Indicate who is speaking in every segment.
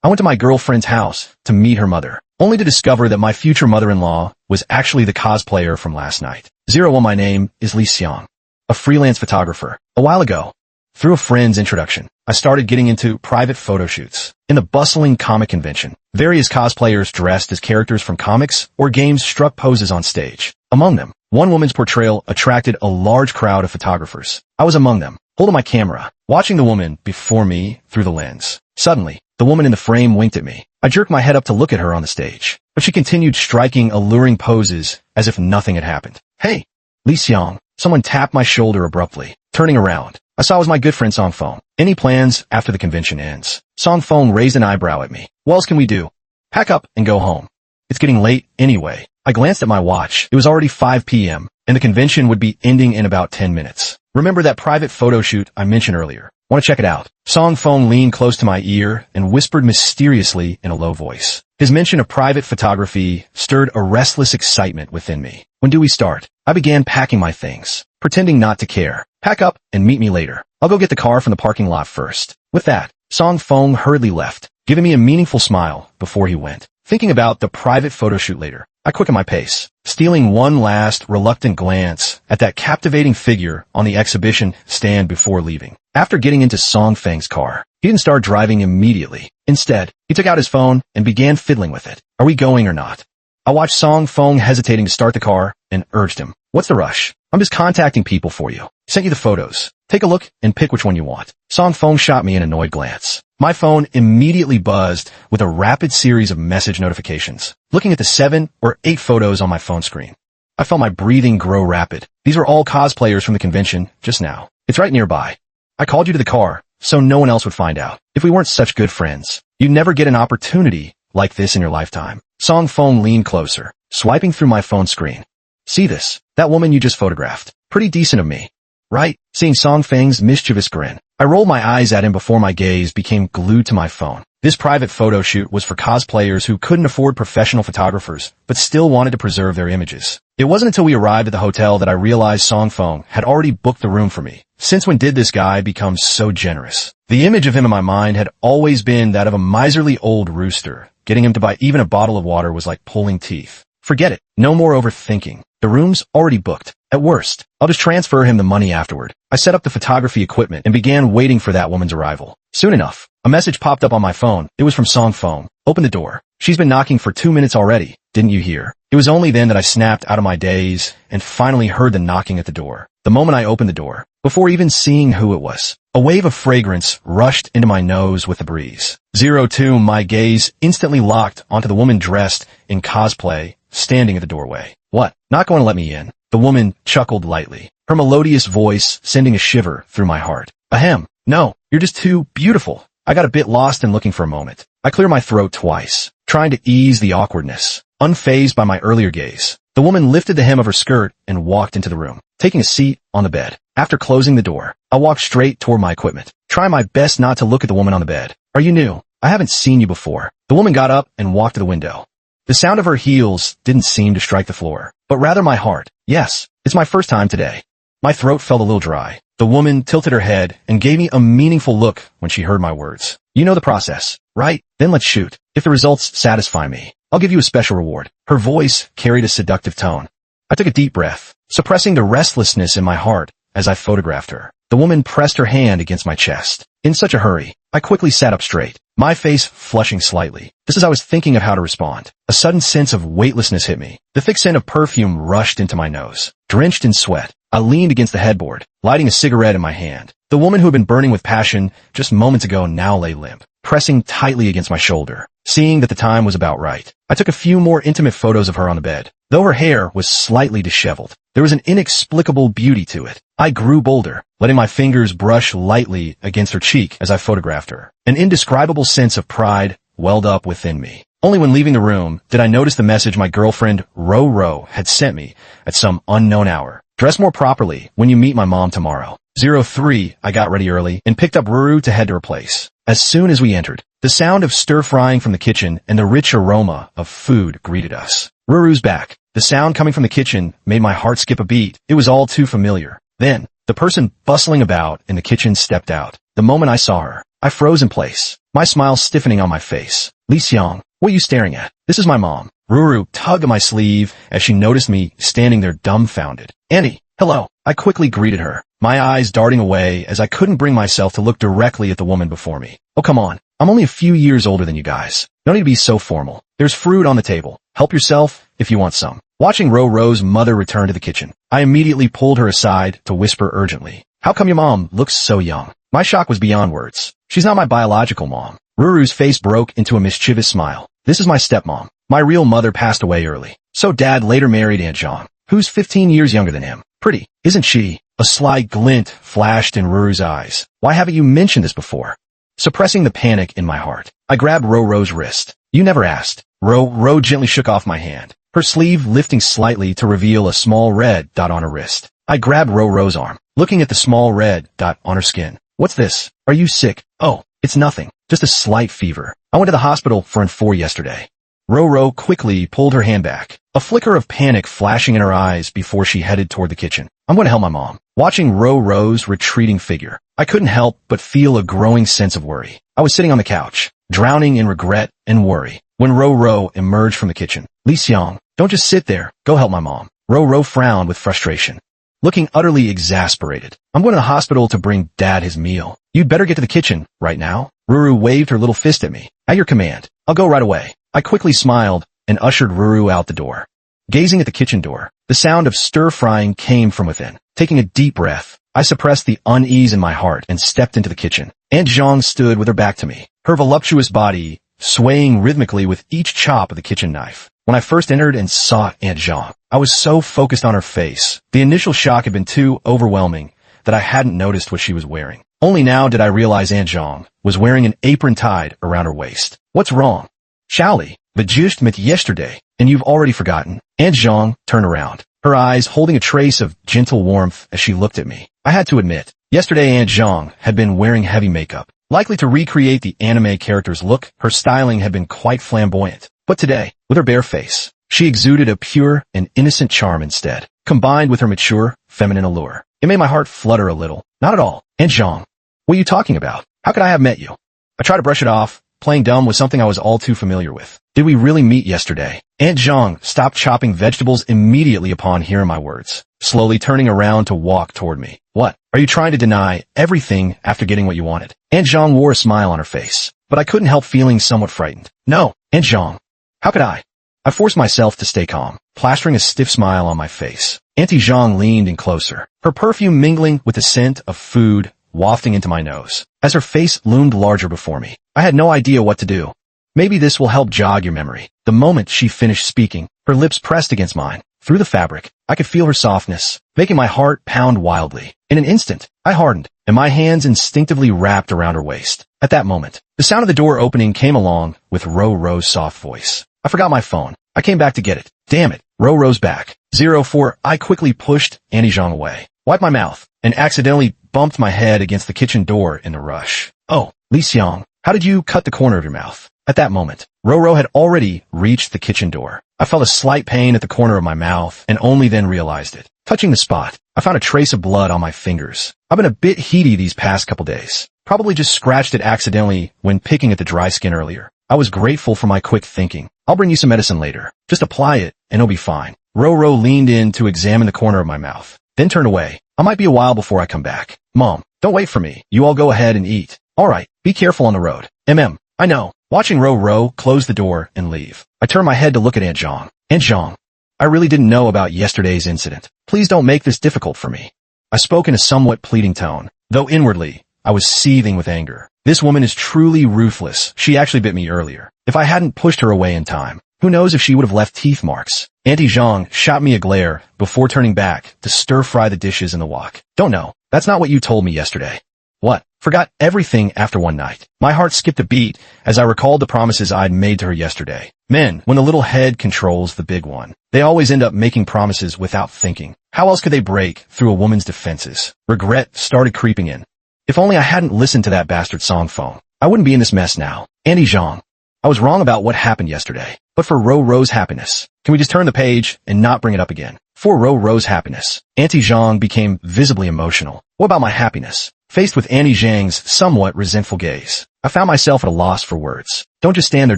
Speaker 1: I went to my girlfriend's house to meet her mother, only to discover that my future mother-in-law was actually the cosplayer from last night. 01 My name is Li Xiang, a freelance photographer. A while ago, through a friend's introduction, I started getting into private photo shoots. In the bustling comic convention, various cosplayers dressed as characters from comics or games struck poses on stage. Among them, one woman's portrayal attracted a large crowd of photographers. I was among them, holding my camera, watching the woman before me through the lens. Suddenly, the woman in the frame winked at me. I jerked my head up to look at her on the stage, but she continued striking alluring poses as if nothing had happened. Hey, Li Xiang, someone tapped my shoulder abruptly. Turning around, I saw it was my good friend Song Feng. Any plans after the convention ends? Song Feng raised an eyebrow at me. What else can we do? Pack up and go home. It's getting late anyway. I glanced at my watch. It was already 5 p.m., and the convention would be ending in about 10 minutes. Remember that private photo shoot I mentioned earlier? Want to check it out? Song Feng leaned close to my ear and whispered mysteriously in a low voice. His mention of private photography stirred a restless excitement within me. When do we start? I began packing my things, pretending not to care. Pack up and meet me later. I'll go get the car from the parking lot first. With that, Song Feng hurriedly left, giving me a meaningful smile before he went. Thinking about the private photo shoot later, I quickened my pace, stealing one last reluctant glance at that captivating figure on the exhibition stand before leaving. After getting into Song Feng's car, he didn't start driving immediately. Instead, he took out his phone and began fiddling with it. Are we going or not? I watched Song Feng hesitating to start the car and urged him. What's the rush? I'm just contacting people for you. Sent you the photos. Take a look and pick which one you want. Song Feng shot me an annoyed glance. My phone immediately buzzed with a rapid series of message notifications. Looking at the 7 or 8 photos on my phone screen, I felt my breathing grow rapid. These were all cosplayers from the convention just now. It's right nearby. I called you to the car so no one else would find out. If we weren't such good friends, you'd never get an opportunity like this in your lifetime. Song Feng leaned closer, swiping through my phone screen. See this? That woman you just photographed. Pretty decent of me, right? Seeing Song Feng's mischievous grin, I rolled my eyes at him before my gaze became glued to my phone. This private photo shoot was for cosplayers who couldn't afford professional photographers, but still wanted to preserve their images. It wasn't until we arrived at the hotel that I realized Song Feng had already booked the room for me. Since when did this guy become so generous? The image of him in my mind had always been that of a miserly old rooster. Getting him to buy even a bottle of water was like pulling teeth. Forget it. No more overthinking. The room's already booked. At worst, I'll just transfer him the money afterward. I set up the photography equipment and began waiting for that woman's arrival. Soon enough, a message popped up on my phone. It was from Song Feng. Open the door. She's been knocking for 2 minutes already. Didn't you hear? It was only then that I snapped out of my daze and finally heard the knocking at the door. The moment I opened the door, before even seeing who it was, a wave of fragrance rushed into my nose with the breeze. 02 My gaze instantly locked onto the woman dressed in cosplay, standing at the doorway. What? Not going to let me in? The woman chuckled lightly, her melodious voice sending a shiver through my heart. Ahem. No, you're just too beautiful. I got a bit lost in looking for a moment. I cleared my throat twice, trying to ease the awkwardness. Unfazed by my earlier gaze, the woman lifted the hem of her skirt and walked into the room, taking a seat on the bed. After closing the door, I walked straight toward my equipment, trying my best not to look at the woman on the bed. Are you new? I haven't seen you before. The woman got up and walked to the window. The sound of her heels didn't seem to strike the floor, but rather my heart. Yes, it's my first time today. My throat felt a little dry. The woman tilted her head and gave me a meaningful look when she heard my words. You know the process, right? Then let's shoot. If the results satisfy me, I'll give you a special reward. Her voice carried a seductive tone. I took a deep breath, suppressing the restlessness in my heart as I photographed her. The woman pressed her hand against my chest. In such a hurry, I quickly sat up straight, my face flushing slightly. Just as I was thinking of how to respond, a sudden sense of weightlessness hit me. The thick scent of perfume rushed into my nose. Drenched in sweat, I leaned against the headboard, lighting a cigarette in my hand. The woman who had been burning with passion just moments ago now lay limp, pressing tightly against my shoulder. Seeing that the time was about right, I took a few more intimate photos of her on the bed. Though her hair was slightly disheveled, there was an inexplicable beauty to it. I grew bolder, letting my fingers brush lightly against her cheek as I photographed her. An indescribable sense of pride welled up within me. Only when leaving the room did I notice the message my girlfriend, Ro, had sent me at some unknown hour. Dress more properly when you meet my mom tomorrow. 03 I got ready early and picked up Ruru to head to her place. As soon as we entered, the sound of stir-frying from the kitchen and the rich aroma of food greeted us. Ruru's back. The sound coming from the kitchen made my heart skip a beat. It was all too familiar. Then, the person bustling about in the kitchen stepped out. The moment I saw her, I froze in place. my smile stiffening on my face. Li Xiang, what are you staring at? This is my mom. Ruru tugged at my sleeve as she noticed me standing there dumbfounded. Auntie, hello. I quickly greeted her, my eyes darting away as I couldn't bring myself to look directly at the woman before me. Oh, come on. I'm only a few years older than you guys. No need to be so formal. There's fruit on the table. Help yourself if you want some. Watching Ro's mother return to the kitchen, I immediately pulled her aside to whisper urgently. How come your mom looks so young? My shock was beyond words. She's not my biological mom. Ruru's face broke into a mischievous smile. This is my stepmom. My real mother passed away early. So dad later married Aunt Zhang, who's 15 years younger than him. Pretty, isn't she? A sly glint flashed in Ruru's eyes. Why haven't you mentioned this before? Suppressing the panic in my heart, I grabbed Ro's wrist. You never asked. Ro gently shook off my hand, her sleeve lifting slightly to reveal a small red dot on her wrist. I grabbed Ro's arm, looking at the small red dot on her skin. What's this? Are you sick? Oh, it's nothing. Just a slight fever. I went to the hospital for an 4 yesterday. Ro quickly pulled her hand back, a flicker of panic flashing in her eyes before she headed toward the kitchen. I'm going to help my mom. Watching Ro's retreating figure, I couldn't help but feel a growing sense of worry. I was sitting on the couch, drowning in regret and worry, when Ro emerged from the kitchen. Li Xiang, don't just sit there. Go help my mom. Ro frowned with frustration, looking utterly exasperated. I'm going to the hospital to bring Dad his meal. You'd better get to the kitchen right now. Ruru waved her little fist at me. At your command. I'll go right away. I quickly smiled and ushered Ruru out the door. Gazing at the kitchen door, the sound of stir-frying came from within. Taking a deep breath, I suppressed the unease in my heart and stepped into the kitchen. Aunt Zhang stood with her back to me, her voluptuous body swaying rhythmically with each chop of the kitchen knife. When I first entered and saw Aunt Zhang, I was so focused on her face. The initial shock had been too overwhelming that I hadn't noticed what she was wearing. Only now did I realize Aunt Zhang was wearing an apron tied around her waist. What's wrong? Xiaoli, the just met yesterday, and you've already forgotten. Aunt Zhang turned around, her eyes holding a trace of gentle warmth as she looked at me. I had to admit, yesterday Aunt Zhang had been wearing heavy makeup. Likely to recreate the anime character's look, her styling had been quite flamboyant. But today, with her bare face, she exuded a pure and innocent charm instead, combined with her mature, feminine allure. It made my heart flutter a little. Not at all. Aunt Zhang, what are you talking about? How could I have met you? I tried to brush it off. Playing dumb was something I was all too familiar with. Did we really meet yesterday? Aunt Zhang stopped chopping vegetables immediately upon hearing my words, slowly turning around to walk toward me. What? Are you trying to deny everything after getting what you wanted? Aunt Zhang wore a smile on her face, but I couldn't help feeling somewhat frightened. No, Aunt Zhang. How could I? I forced myself to stay calm, plastering a stiff smile on my face. Auntie Zhang leaned in closer, her perfume mingling with the scent of food wafting into my nose. As her face loomed larger before me, I had no idea what to do. Maybe this will help jog your memory. The moment she finished speaking, her lips pressed against mine. Through the fabric, I could feel her softness, making my heart pound wildly. In an instant, I hardened, and my hands instinctively wrapped around her waist. At that moment, the sound of the door opening came along with Ro's soft voice. I forgot my phone. I came back to get it. Damn it. Ro's back. 04. I quickly pushed Auntie Zhang away, wiped my mouth, and accidentally bumped my head against the kitchen door in a rush. Oh, Li Xiang, how did you cut the corner of your mouth? At that moment, Ro had already reached the kitchen door. I felt a slight pain at the corner of my mouth and only then realized it. Touching the spot, I found a trace of blood on my fingers. I've been a bit heaty these past couple days. Probably just scratched it accidentally when picking at the dry skin earlier. I was grateful for my quick thinking. I'll bring you some medicine later. Just apply it and it'll be fine. Ro leaned in to examine the corner of my mouth, then turned away. I might be a while before I come back. Mom, don't wait for me. You all go ahead and eat. All right, be careful on the road. I know. Watching Ro close the door and leave, I turned my head to look at Aunt Zhang. Aunt Zhang, I really didn't know about yesterday's incident. Please don't make this difficult for me. I spoke in a somewhat pleading tone, though inwardly, I was seething with anger. This woman is truly ruthless. She actually bit me earlier. If I hadn't pushed her away in time, who knows if she would have left teeth marks. Auntie Zhang shot me a glare before turning back to stir-fry the dishes in the wok. Don't know. That's not what you told me yesterday. What? Forgot everything after one night. My heart skipped a beat as I recalled the promises I'd made to her yesterday. Men, when the little head controls the big one, they always end up making promises without thinking. How else could they break through a woman's defenses? Regret started creeping in. If only I hadn't listened to that bastard song phone, I wouldn't be in this mess now. Auntie Zhang, I was wrong about what happened yesterday, but for Ro's happiness, can we just turn the page and not bring it up again? For Ro's happiness, Auntie Zhang became visibly emotional. What about my happiness? Faced with Annie Zhang's somewhat resentful gaze, I I found myself at a loss for words. Don't just stand there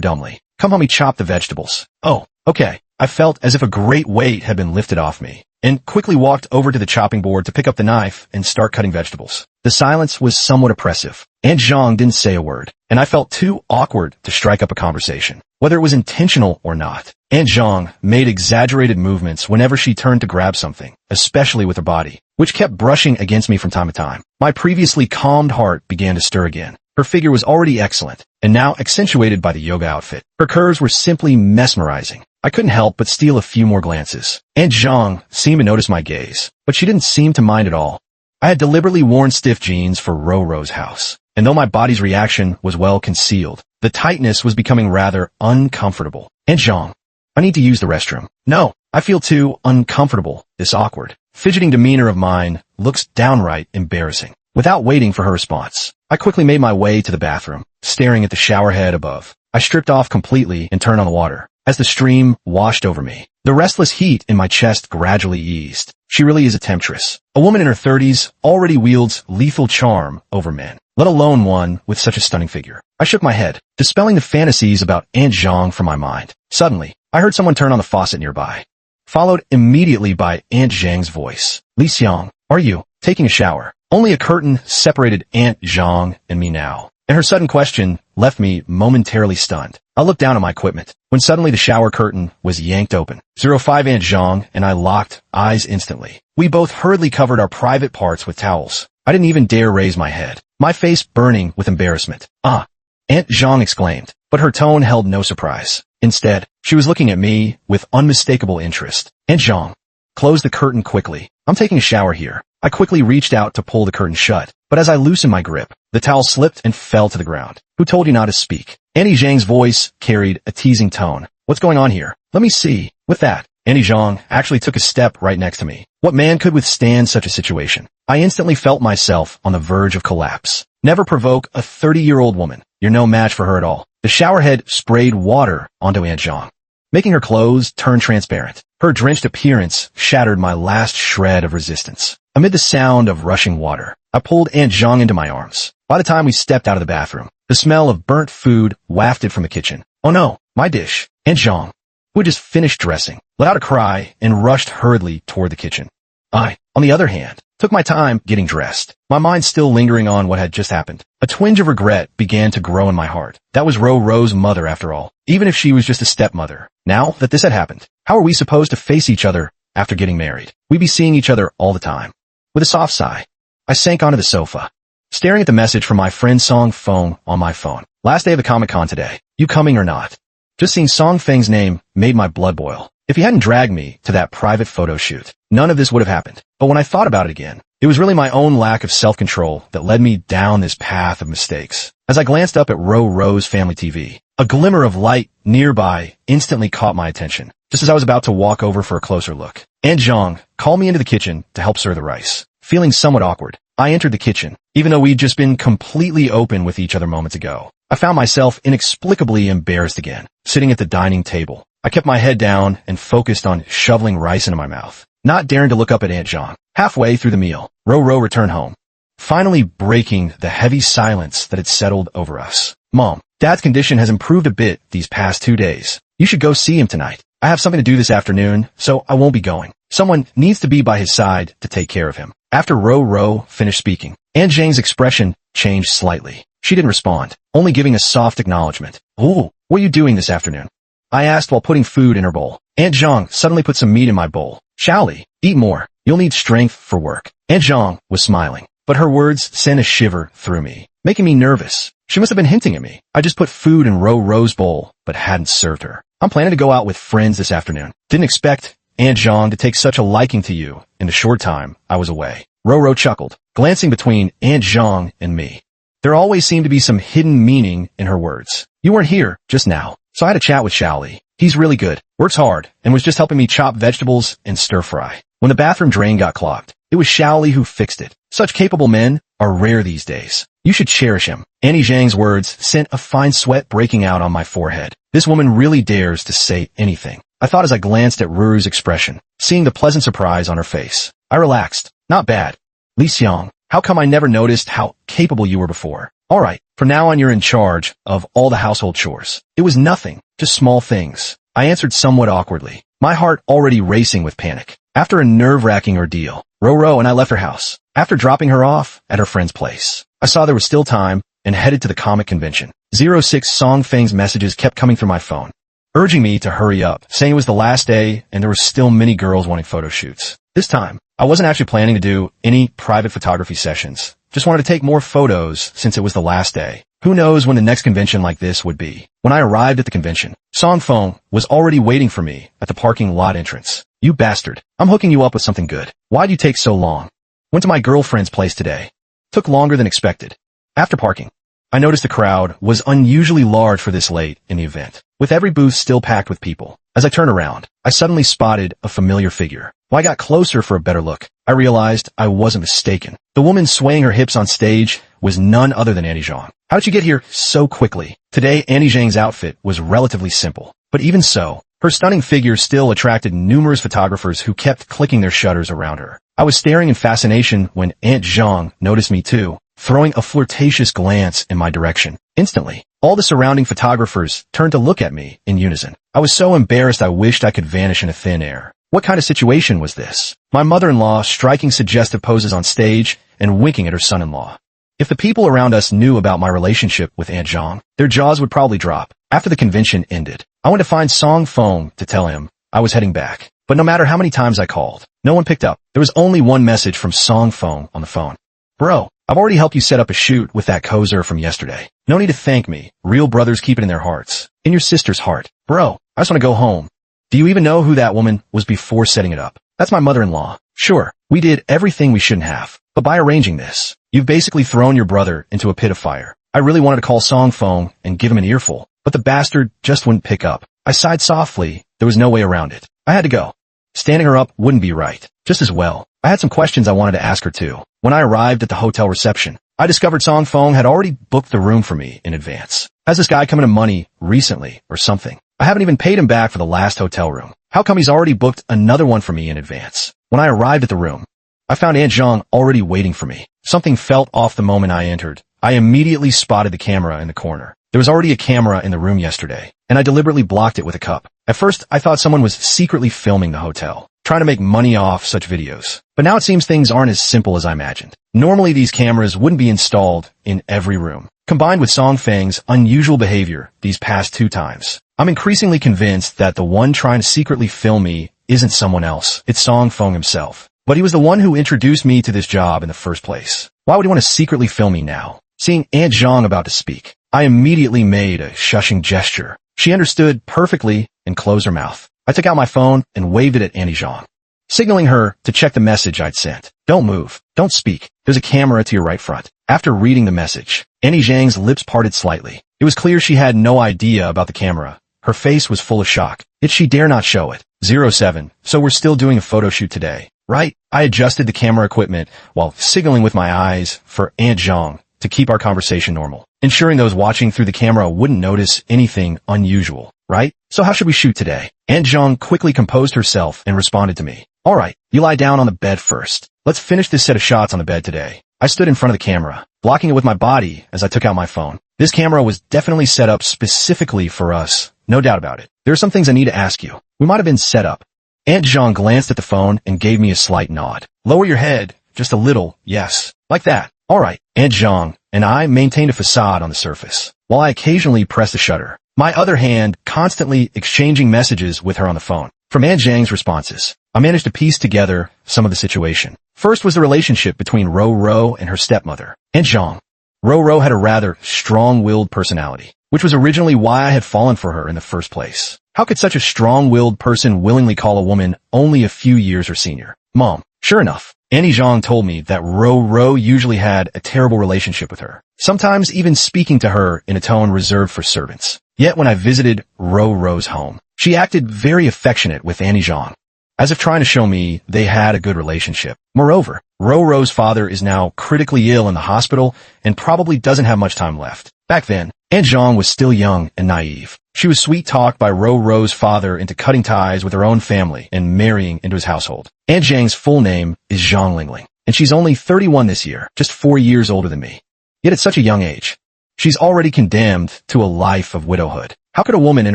Speaker 1: dumbly. Come help me chop the vegetables. Oh, okay. I felt as if a great weight had been lifted off me, and quickly walked over to the chopping board to pick up the knife and start cutting vegetables. The silence was somewhat oppressive. Aunt Zhang didn't say a word, and I felt too awkward to strike up a conversation. Whether it was intentional or not, Aunt Zhang made exaggerated movements whenever she turned to grab something, especially with her body, which kept brushing against me from time to time. My previously calmed heart began to stir again. Her figure was already excellent, and now accentuated by the yoga outfit. Her curves were simply mesmerizing. I couldn't help but steal a few more glances. Aunt Zhang seemed to notice my gaze, but she didn't seem to mind at all. I had deliberately worn stiff jeans for Roro's house, and though my body's reaction was well concealed, the tightness was becoming rather uncomfortable. Aunt Zhang, I need to use the restroom. No, I feel too uncomfortable. This awkward, fidgeting demeanor of mine looks downright embarrassing. Without waiting for her response, I quickly made my way to the bathroom, staring at the shower head above. I stripped off completely and turned on the water. As the stream washed over me, the restless heat in my chest gradually eased. She really is a temptress. A woman in her 30s already wields lethal charm over men, let alone one with such a stunning figure. I shook my head, dispelling the fantasies about Aunt Zhang from my mind. Suddenly, I heard someone turn on the faucet nearby, followed immediately by Aunt Zhang's voice. Li Xiang, are you taking a shower? Only a curtain separated Aunt Zhang and me now, and her sudden question left me momentarily stunned. I looked down at my equipment, when suddenly the shower curtain was yanked open. 05 Aunt Zhang and I locked eyes instantly. We both hurriedly covered our private parts with towels. I didn't even dare raise my head, my face burning with embarrassment. Ah! Aunt Zhang exclaimed, but her tone held no surprise. Instead, she was looking at me with unmistakable interest. Aunt Zhang, close the curtain quickly. I'm taking a shower here. I quickly reached out to pull the curtain shut, but as I loosened my grip, the towel slipped and fell to the ground. Who told you not to speak? Auntie Zhang's voice carried a teasing tone. What's going on here? Let me see. With that, Auntie Zhang actually took a step right next to me. What man could withstand such a situation? I instantly felt myself on the verge of collapse. Never provoke a 30-year-old woman. You're no match for her at all. The showerhead sprayed water onto Aunt Zhang, making her clothes turn transparent. Her drenched appearance shattered my last shred of resistance. Amid the sound of rushing water, I pulled Aunt Zhang into my arms. By the time we stepped out of the bathroom, the smell of burnt food wafted from the kitchen. Oh no, my dish. Aunt Zhang, who had just finished dressing, let out a cry and rushed hurriedly toward the kitchen. I, on the other hand, took my time getting dressed, my mind still lingering on what had just happened. A twinge of regret began to grow in my heart. That was Roro's mother after all, even if she was just a stepmother. Now that this had happened, how are we supposed to face each other after getting married? We'd be seeing each other all the time. With a soft sigh, I sank onto the sofa, staring at the message from my friend Song Feng on my phone. Last day of the Comic-Con today. You coming or not? Just seeing Song Feng's name made my blood boil. If he hadn't dragged me to that private photo shoot, none of this would have happened. But when I thought about it again, it was really my own lack of self-control that led me down this path of mistakes. As I glanced up at Roro's family TV, a glimmer of light nearby instantly caught my attention, just as I was about to walk over for a closer look. Aunt Zhang called me into the kitchen to help serve the rice. Feeling somewhat awkward, I entered the kitchen, even though we'd just been completely open with each other moments ago. I found myself inexplicably embarrassed again, sitting at the dining table. I kept my head down and focused on shoveling rice into my mouth, not daring to look up at Aunt Zhang. Halfway through the meal, Roro returned home, finally breaking the heavy silence that had settled over us. Mom, Dad's condition has improved a bit these past 2 days. You should go see him tonight. I have something to do this afternoon, so I won't be going. Someone needs to be by his side to take care of him. After Roro finished speaking, Aunt Zhang's expression changed slightly. She didn't respond, only giving a soft acknowledgement. Ooh, what are you doing this afternoon? I asked while putting food in her bowl. Aunt Zhang suddenly put some meat in my bowl. Xiaoli, eat more. You'll need strength for work. Aunt Zhang was smiling, but her words sent a shiver through me, making me nervous. She must have been hinting at me. I just put food in Roro's bowl, but hadn't served her. I'm planning to go out with friends this afternoon. Didn't expect Aunt Zhang to take such a liking to you in the short time I was away. Roro chuckled, glancing between Aunt Zhang and me. There always seemed to be some hidden meaning in her words. You weren't here just now, so I had a chat with Xiaoli. He's really good, works hard, and was just helping me chop vegetables and stir-fry. When the bathroom drain got clogged, it was Xiaoli who fixed it. Such capable men are rare these days. You should cherish him. Auntie Zhang's words sent a fine sweat breaking out on my forehead. This woman really dares to say anything. I thought as I glanced at Ruru's expression, seeing the pleasant surprise on her face. I relaxed. Not bad. Li Xiang, how come I never noticed how capable you were before? Alright, From now on, you're in charge of all the household chores. It was nothing, just small things. I answered somewhat awkwardly, my heart already racing with panic. After a nerve-wracking ordeal, Ro and I left her house. After dropping her off at her friend's place, I saw there was still time and headed to the comic convention. 06 Song Feng's messages kept coming through my phone, urging me to hurry up, saying it was the last day and there were still many girls wanting photo shoots. This time, I wasn't actually planning to do any private photography sessions. Just wanted to take more photos since it was the last day. Who knows when the next convention like this would be. When I arrived at the convention, Song Feng was already waiting for me at the parking lot entrance. You bastard. I'm hooking you up with something good. Why'd you take so long? Went to my girlfriend's place today. Took longer than expected. After parking, I noticed the crowd was unusually large for this late in the event, with every booth still packed with people. As I turned around, I suddenly spotted a familiar figure. When I got closer for a better look, I realized I wasn't mistaken. The woman swaying her hips on stage was none other than Annie Zhang. How did she get here so quickly? Today, Annie Zhang's outfit was relatively simple, but even so, her stunning figure still attracted numerous photographers who kept clicking their shutters around her. I was staring in fascination when Aunt Zhang noticed me too, throwing a flirtatious glance in my direction. Instantly, all the surrounding photographers turned to look at me in unison. I was so embarrassed I wished I could vanish into thin air. What kind of situation was this? My mother-in-law striking suggestive poses on stage and winking at her son-in-law. If the people around us knew about my relationship with Aunt Zhang, their jaws would probably drop. After the convention ended, I went to find Song Feng to tell him I was heading back. But no matter how many times I called, no one picked up. There was only one message from Song Feng on the phone. Bro, I've already helped you set up a shoot with that cozer from yesterday. No need to thank me. Real brothers keep it in their hearts. In your sister's heart. Bro, I just want to go home. Do you even know who that woman was before setting it up? That's my mother-in-law. Sure, we did everything we shouldn't have. But by arranging this, you've basically thrown your brother into a pit of fire. I really wanted to call Song Feng and give him an earful, but the bastard just wouldn't pick up. I sighed softly. There was no way around it. I had to go. Standing her up wouldn't be right. Just as well. I had some questions I wanted to ask her too. When I arrived at the hotel reception, I discovered Song Feng had already booked the room for me in advance. Has this guy come into money recently or something? I haven't even paid him back for the last hotel room. How come he's already booked another one for me in advance? When I arrived at the room, I found Aunt Zhang already waiting for me. Something felt off the moment I entered. I immediately spotted the camera in the corner. There was already a camera in the room yesterday, and I deliberately blocked it with a cup. At first, I thought someone was secretly filming the hotel, trying to make money off such videos. But now it seems things aren't as simple as I imagined. Normally, these cameras wouldn't be installed in every room. Combined with Song Feng's unusual behavior these past 2 times, I'm increasingly convinced that the one trying to secretly film me isn't someone else. It's Song Feng himself. But he was the one who introduced me to this job in the first place. Why would he want to secretly film me now? Seeing Aunt Zhang about to speak, I immediately made a shushing gesture. She understood perfectly and closed her mouth. I took out my phone and waved it at Annie Zhang, signaling her to check the message I'd sent. Don't move. Don't speak. There's a camera to your right front. After reading the message, Annie Zhang's lips parted slightly. It was clear she had no idea about the camera. Her face was full of shock. Yet she dare not show it. 07. So we're still doing a photo shoot today, right? I adjusted the camera equipment while signaling with my eyes for Aunt Zhang to keep our conversation normal, ensuring those watching through the camera wouldn't notice anything unusual, right? So how should we shoot today? Aunt Zhang quickly composed herself and responded to me. All right, you lie down on the bed first. Let's finish this set of shots on the bed today. I stood in front of the camera, blocking it with my body as I took out my phone. This camera was definitely set up specifically for us. No doubt about it. There are some things I need to ask you. We might have been set up. Aunt Zhang glanced at the phone and gave me a slight nod. Lower your head. Just a little. Yes. Like that. All right. Aunt Zhang and I maintained a facade on the surface, while I occasionally pressed the shutter. My other hand constantly exchanging messages with her on the phone. From Aunt Zhang's responses, I managed to piece together some of the situation. First was the relationship between Ro and her stepmother, Aunt Zhang. Ro had a rather strong-willed personality, which was originally why I had fallen for her in the first place. How could such a strong-willed person willingly call a woman only a few years her senior? Mom. Sure enough, Annie Zhang told me that Ro usually had a terrible relationship with her, sometimes even speaking to her in a tone reserved for servants. Yet when I visited Ro's home, she acted very affectionate with Annie Zhang, as if trying to show me they had a good relationship. Moreover, Ro's father is now critically ill in the hospital and probably doesn't have much time left. Back then, Aunt Zhang was still young and naive. She was sweet-talked by Ro's father into cutting ties with her own family and marrying into his household. Aunt Zhang's full name is Zhang Lingling, and she's only 31 this year, just 4 years older than me. Yet at such a young age, She's already condemned to a life of widowhood. How could a woman in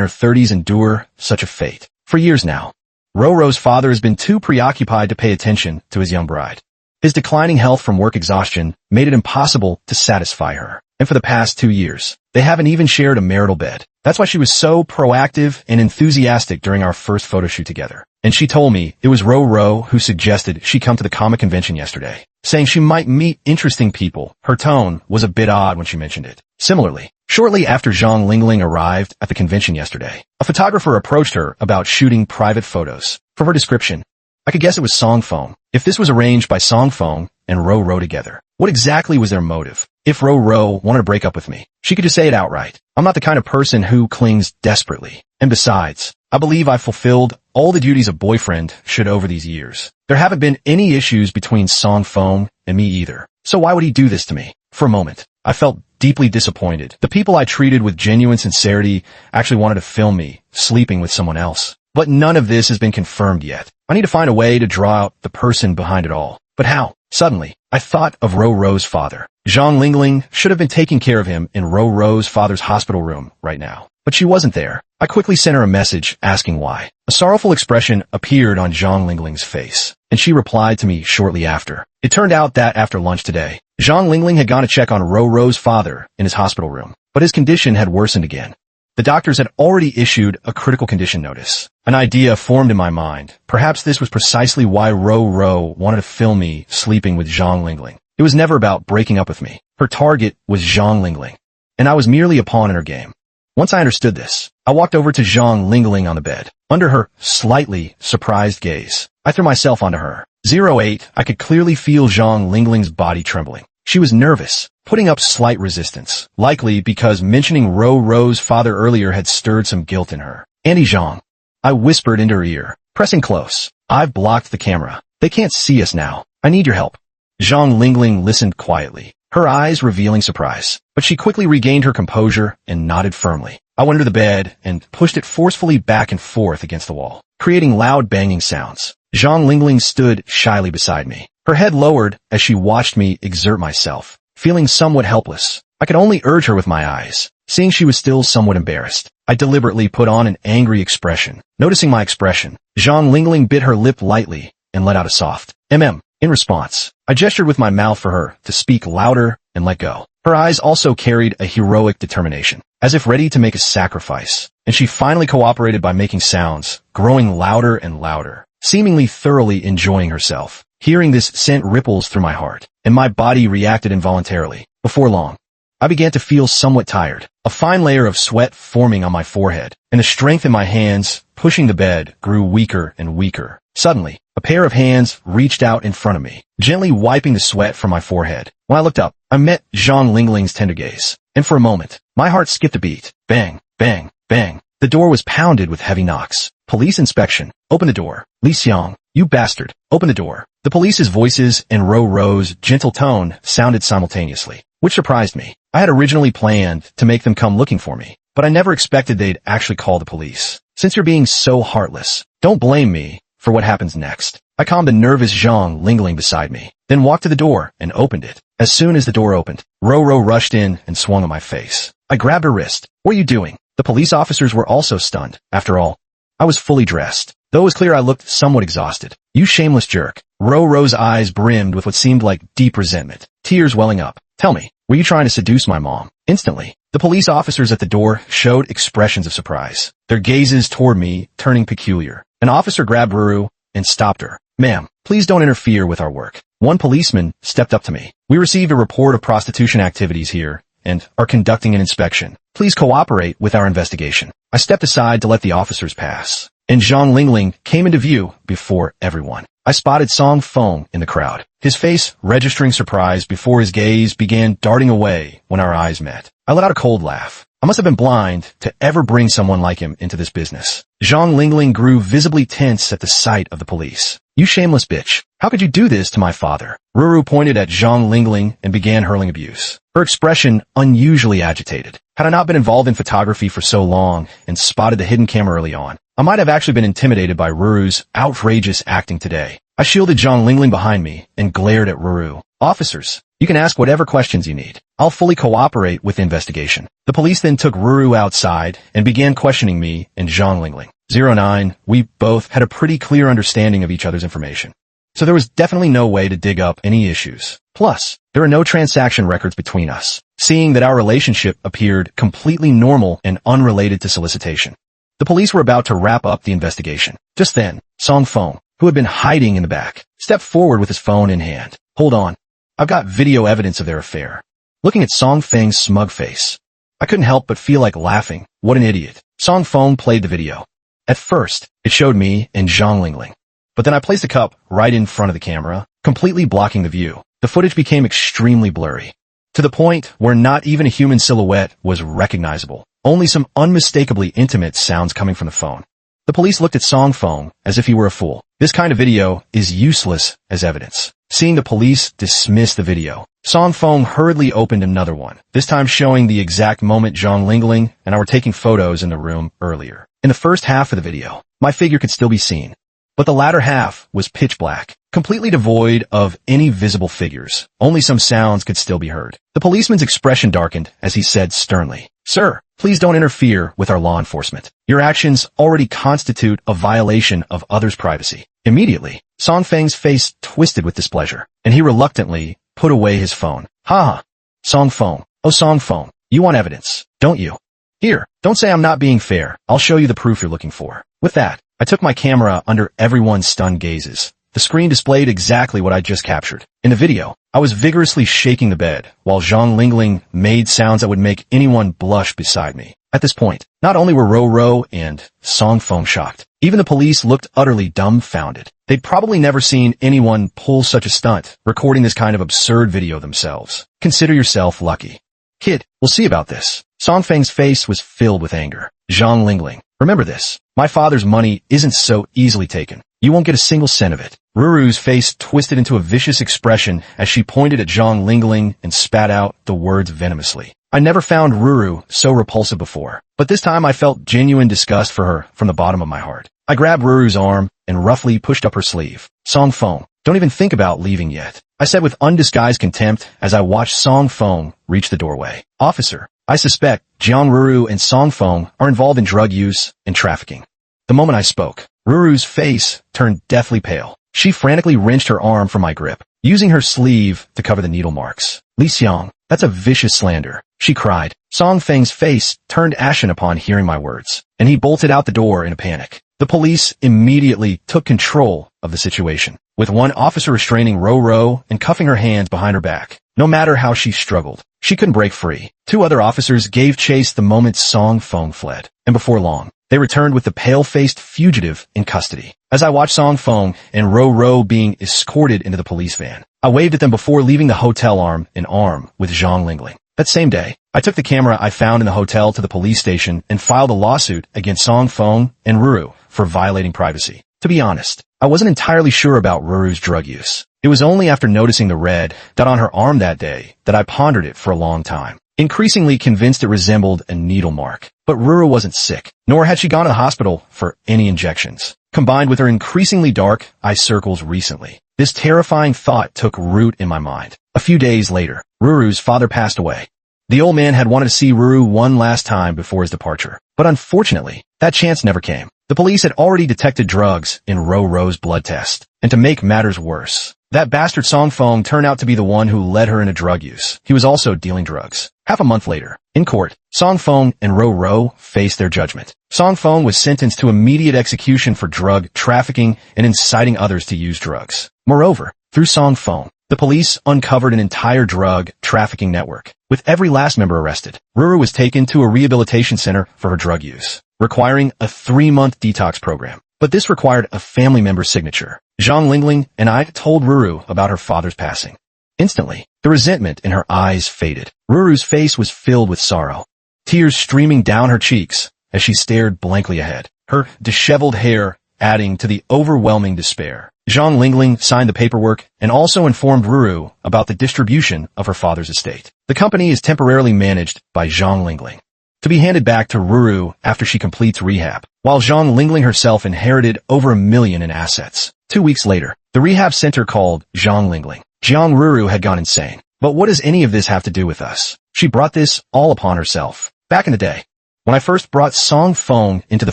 Speaker 1: her 30s endure such a fate? For years now, Roro's father has been too preoccupied to pay attention to his young bride. His declining health from work exhaustion made it impossible to satisfy her. And for the past 2 years, they haven't even shared a marital bed. That's why she was so proactive and enthusiastic during our first photo shoot together. And she told me it was Roro who suggested she come to the comic convention yesterday, saying she might meet interesting people. Her tone was a bit odd when she mentioned it. Similarly, shortly after Zhang Lingling arrived at the convention yesterday, a photographer approached her about shooting private photos. From her description, I could guess it was Songfeng. If this was arranged by Songfeng and Roro together, what exactly was their motive? If Roro wanted to break up with me, she could just say it outright. I'm not the kind of person who clings desperately. And besides, I believe I've fulfilled all the duties a boyfriend should over these years. There haven't been any issues between Songfeng and me either. So why would he do this to me? For a moment, I felt deeply disappointed. The people I treated with genuine sincerity actually wanted to film me sleeping with someone else. But none of this has been confirmed yet. I need to find a way to draw out the person behind it all. But how? Suddenly, I thought of Roro's father. Zhang Lingling should have been taking care of him in Roro's father's hospital room right now. But she wasn't there. I quickly sent her a message asking why. A sorrowful expression appeared on Zhang Lingling's face, and she replied to me shortly after. It turned out that after lunch today, Zhang Lingling had gone to check on Roro's father in his hospital room, but his condition had worsened again. The doctors had already issued a critical condition notice. An idea formed in my mind. Perhaps this was precisely why Roro wanted to film me sleeping with Zhang Lingling. It was never about breaking up with me. Her target was Zhang Lingling, and I was merely a pawn in her game. Once I understood this, I walked over to Zhang Lingling on the bed. Under her slightly surprised gaze, I threw myself onto her. 08, I could clearly feel Zhang Lingling's body trembling. She was nervous, putting up slight resistance, likely because mentioning Roro's father earlier had stirred some guilt in her. Andy Zhang, I whispered into her ear, pressing close. I've blocked the camera. They can't see us now. I need your help. Zhang Lingling listened quietly, her eyes revealing surprise, but she quickly regained her composure and nodded firmly. I went under the bed and pushed it forcefully back and forth against the wall, creating loud banging sounds. Zhang Lingling stood shyly beside me, her head lowered as she watched me exert myself, feeling somewhat helpless. I could only urge her with my eyes. Seeing she was still somewhat embarrassed, I deliberately put on an angry expression. Noticing my expression, Zhang Lingling bit her lip lightly and let out a soft mm. In response, I gestured with my mouth for her to speak louder and let go. Her eyes also carried a heroic determination, as if ready to make a sacrifice, and she finally cooperated by making sounds, growing louder and louder, seemingly thoroughly enjoying herself. Hearing this sent ripples through my heart, and my body reacted involuntarily. Before long, I began to feel somewhat tired, a fine layer of sweat forming on my forehead, and the strength in my hands pushing the bed grew weaker and weaker. Suddenly, a pair of hands reached out in front of me, gently wiping the sweat from my forehead. When I looked up, I met Zhang Lingling's tender gaze, and for a moment, my heart skipped a beat. Bang, bang, bang. The door was pounded with heavy knocks. Police inspection. Open the door. Li Xiang, you bastard. Open the door. The police's voices and Roro's gentle tone sounded simultaneously, which surprised me. I had originally planned to make them come looking for me, but I never expected they'd actually call the police. Since you're being so heartless, don't blame me for what happens next. I calmed the nervous Zhang Lingling beside me, then walked to the door and opened it. As soon as the door opened, Roro rushed in and swung on my face. I grabbed her wrist. What are you doing? The police officers were also stunned. After all, I was fully dressed, though it was clear I looked somewhat exhausted. You shameless jerk. Roro's eyes brimmed with what seemed like deep resentment, tears welling up. Tell me, were you trying to seduce my mom? Instantly, the police officers at the door showed expressions of surprise, their gazes toward me turning peculiar. An officer grabbed Roro and stopped her. Ma'am, please don't interfere with our work. One policeman stepped up to me. We received a report of prostitution activities here and are conducting an inspection. Please cooperate with our investigation. I stepped aside to let the officers pass, and Zhang Lingling came into view before everyone. I spotted Songfeng in the crowd, his face registering surprise before his gaze began darting away when our eyes met. I let out a cold laugh. I must have been blind to ever bring someone like him into this business. Zhang Lingling grew visibly tense at the sight of the police. You shameless bitch. How could you do this to my father? Roro pointed at Zhang Lingling and began hurling abuse, her expression unusually agitated. Had I not been involved in photography for so long and spotted the hidden camera early on, I might have actually been intimidated by Roro's outrageous acting today. I shielded Zhang Lingling behind me and glared at Roro. Officers, You can ask whatever questions you need. I'll fully cooperate with the investigation. The police then took Ruru outside and began questioning me and Zhang Lingling. 09, we both had a pretty clear understanding of each other's information. So there was definitely no way to dig up any issues. Plus, there are no transaction records between us, seeing that our relationship appeared completely normal and unrelated to solicitation. The police were about to wrap up the investigation. Just then, Song Feng, who had been hiding in the back, stepped forward with his phone in hand. Hold on. I've got video evidence of their affair. Looking at Song Feng's smug face, I couldn't help but feel like laughing. What an idiot. Song Feng played the video. At first, it showed me and Zhang Lingling. But then I placed the cup right in front of the camera, completely blocking the view. The footage became extremely blurry, to the point where not even a human silhouette was recognizable, only some unmistakably intimate sounds coming from the phone. The police looked at Song Feng as if he were a fool. This kind of video is useless as evidence. Seeing the police dismiss the video, Song Feng hurriedly opened another one, this time showing the exact moment Zhang Lingling and I were taking photos in the room earlier. In the first half of the video, my figure could still be seen, but the latter half was pitch black, completely devoid of any visible figures. Only some sounds could still be heard. The policeman's expression darkened as he said sternly, "Sir, please don't interfere with our law enforcement. Your actions already constitute a violation of others' privacy." Immediately, Song Feng's face twisted with displeasure, and he reluctantly put away his phone. "Ha! Song Feng. Oh, Song Feng, you want evidence, don't you? Here, don't say I'm not being fair. I'll show you the proof you're looking for." With that, I took my camera under everyone's stunned gazes. The screen displayed exactly what I just captured. In the video, I was vigorously shaking the bed, while Zhang Lingling made sounds that would make anyone blush beside me. At this point, not only were Ro and Song Feng shocked, even the police looked utterly dumbfounded. They'd probably never seen anyone pull such a stunt, recording this kind of absurd video themselves. Consider yourself lucky. Kid, we'll see about this. Song Feng's face was filled with anger. Zhang Lingling, remember this. My father's money isn't so easily taken. You won't get a single cent of it. Ruru's face twisted into a vicious expression as she pointed at Zhang Lingling and spat out the words venomously. I never found Ruru so repulsive before, but this time I felt genuine disgust for her from the bottom of my heart. I grabbed Ruru's arm and roughly pushed up her sleeve. "Song Feng, don't even think about leaving yet," I said with undisguised contempt as I watched Song Feng reach the doorway. "Officer, I suspect Jiang Ruru and Song Feng are involved in drug use and trafficking." The moment I spoke, Ruru's face turned deathly pale. She frantically wrenched her arm from my grip, using her sleeve to cover the needle marks. "Li Xiang, that's a vicious slander," she cried. Song Feng's face turned ashen upon hearing my words, and he bolted out the door in a panic. The police immediately took control of the situation, with one officer restraining Ro and cuffing her hands behind her back. No matter how she struggled, she couldn't break free. Two other officers gave chase the moment Song Feng fled, and before long, they returned with the pale-faced fugitive in custody. As I watched Song Feng and Ro being escorted into the police van, I waved at them before leaving the hotel arm in arm with Zhang Lingling. That same day, I took the camera I found in the hotel to the police station and filed a lawsuit against Song Feng and Ruru for violating privacy. To be honest, I wasn't entirely sure about Ruru's drug use. It was only after noticing the red dot on her arm that day that I pondered it for a long time, increasingly convinced it resembled a needle mark. But Ruru wasn't sick, nor had she gone to the hospital for any injections. Combined with her increasingly dark eye circles recently, this terrifying thought took root in my mind. A few days later, Ruru's father passed away. The old man had wanted to see Ruru one last time before his departure, but unfortunately, that chance never came. The police had already detected drugs in Ro's blood test, and to make matters worse, that bastard Song Feng turned out to be the one who led her into drug use. He was also dealing drugs. Half a month later, in court, Song Feng and Ro faced their judgment. Song Feng was sentenced to immediate execution for drug trafficking and inciting others to use drugs. Moreover, through Song Feng, the police uncovered an entire drug trafficking network, with every last member arrested. Ruru was taken to a rehabilitation center for her drug use, requiring a 3-month detox program. But this required a family member's signature. Zhang Lingling and I told Ruru about her father's passing. Instantly, the resentment in her eyes faded. Ruru's face was filled with sorrow, tears streaming down her cheeks as she stared blankly ahead, her disheveled hair adding to the overwhelming despair. Zhang Lingling signed the paperwork and also informed Ruru about the distribution of her father's estate. The company is temporarily managed by Zhang Lingling, to be handed back to Ruru after she completes rehab, while Zhang Lingling herself inherited over $1 million in assets. 2 weeks later, the rehab center called Zhang Lingling. Jiang Ruru had gone insane. But what does any of this have to do with us? She brought this all upon herself. Back in the day, when I first brought Song Feng into the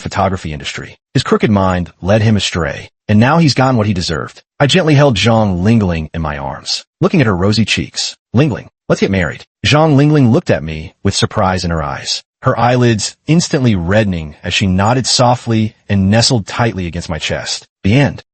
Speaker 1: photography industry, his crooked mind led him astray, and now he's gotten what he deserved. I gently held Zhang Lingling in my arms, looking at her rosy cheeks. Lingling, let's get married. Zhang Lingling looked at me with surprise in her eyes, her eyelids instantly reddening as she nodded softly and nestled tightly against my chest. The end.